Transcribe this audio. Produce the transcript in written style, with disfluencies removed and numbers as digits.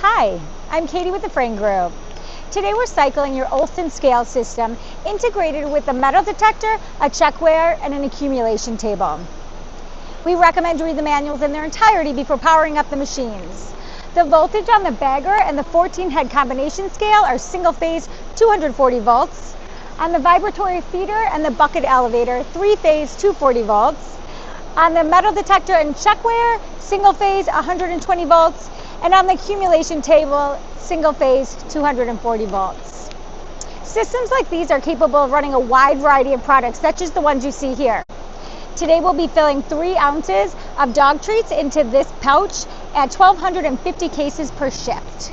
Hi, I'm Katie with the Frame Group. Today we're cycling your Olson scale system integrated with a metal detector, a checkweigher, and an accumulation table. We recommend to read the manuals in their entirety before powering up the machines. The voltage on the bagger and the 14-head combination scale are single-phase 240 volts. On the vibratory feeder and the bucket elevator, three-phase 240 volts. On the metal detector and checkweigher, single-phase 120 volts. And on the accumulation table, single phase 240 volts. Systems like these are capable of running a wide variety of products, such as the ones you see here. Today we'll be filling 3 ounces of dog treats into this pouch at 1,250 cases per shift.